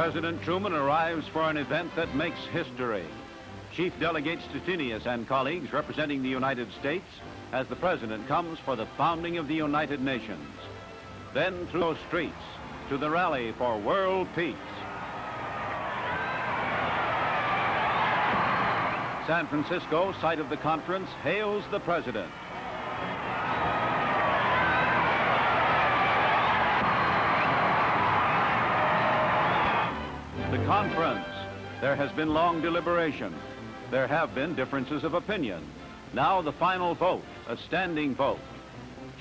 President Truman arrives for an event that makes history. Chief Delegate Stettinius and colleagues representing the United States as the President comes for the founding of the United Nations. Then through those streets to the rally for world peace. San Francisco, site of the conference, hails the President. The conference. There has been long deliberation. There have been differences of opinion. Now the final vote, a standing vote.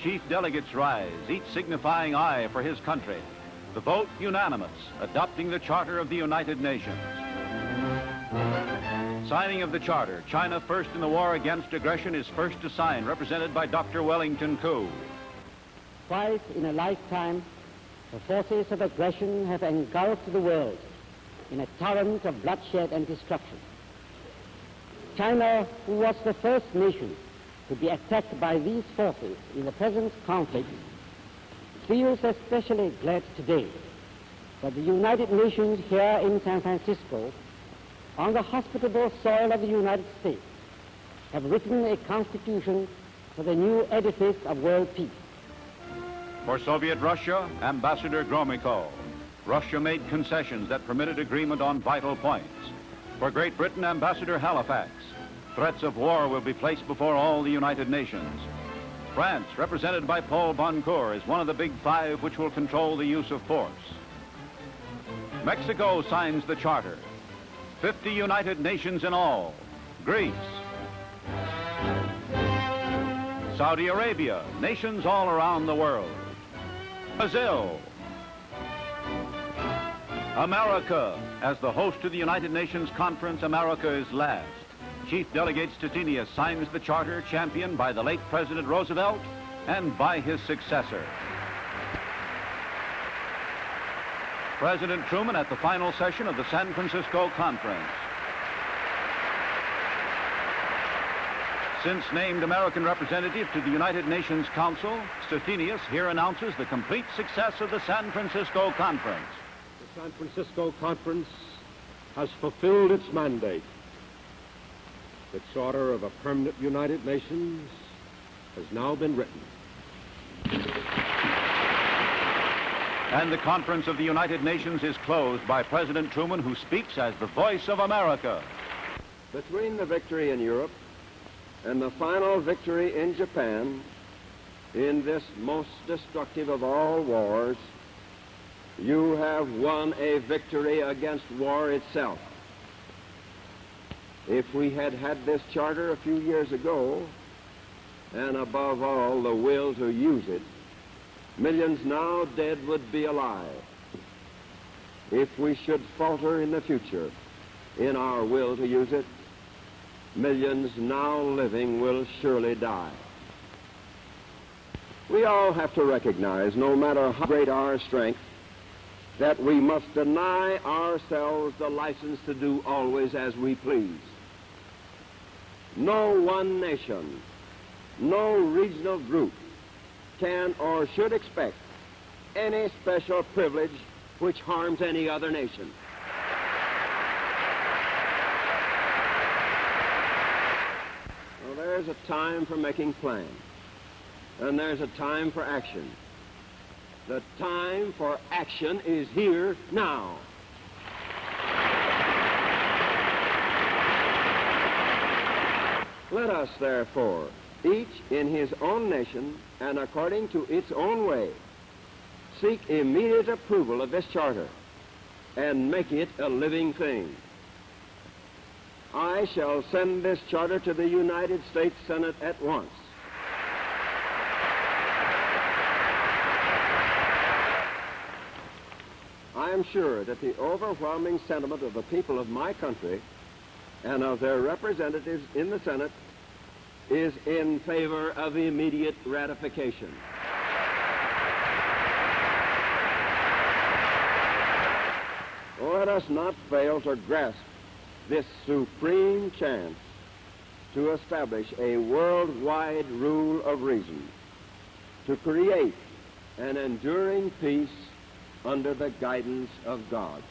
Chief delegates rise, each signifying aye for his country. The vote unanimous, adopting the Charter of the United Nations. Signing of the Charter. China, first in the war against aggression, is first to sign, represented by Dr. Wellington Koo. Twice in a lifetime, the forces of aggression have engulfed the world in a torrent of bloodshed and destruction. China, who was the first nation to be attacked by these forces in the present conflict, feels especially glad today that the United Nations here in San Francisco, on the hospitable soil of the United States, have written a constitution for the new edifice of world peace. For Soviet Russia, Ambassador Gromyko. Russia made concessions that permitted agreement on vital points. For Great Britain, Ambassador Halifax. Threats of war will be placed before all the United Nations. France, represented by Paul Boncourt, is one of the big five which will control the use of force. Mexico signs the Charter. 50 United Nations in all. Greece. Saudi Arabia, nations all around the world. Brazil. America. As the host of the United Nations Conference, America is last. Chief Delegate Stettinius signs the Charter, championed by the late President Roosevelt and by his successor. President Truman at the final session of the San Francisco Conference. Since named American representative to the United Nations Council, Stettinius here announces the complete success of the San Francisco Conference. The San Francisco Conference has fulfilled its mandate. The Charter of a Permanent United Nations has now been written. And the Conference of the United Nations is closed by President Truman, who speaks as the voice of America. Between the victory in Europe and the final victory in Japan, in this most destructive of all wars, you have won a victory against war itself. If we had had this charter a few years ago, and above all the will to use it, millions now dead would be alive. If we should falter in the future in our will to use it, millions now living will surely die. We all have to recognize, no matter how great our strength, that we must deny ourselves the license to do always as we please. No one nation, no regional group can or should expect any special privilege which harms any other nation. Well, there's a time for making plans, and there's a time for action. The time for action is here now. Let us, therefore, each in his own nation and according to its own way, seek immediate approval of this charter and make it a living thing. I shall send this charter to the United States Senate at once. I am sure that the overwhelming sentiment of the people of my country and of their representatives in the Senate is in favor of immediate ratification. Let us not fail to grasp this supreme chance to establish a worldwide rule of reason, to create an enduring peace under the guidance of God.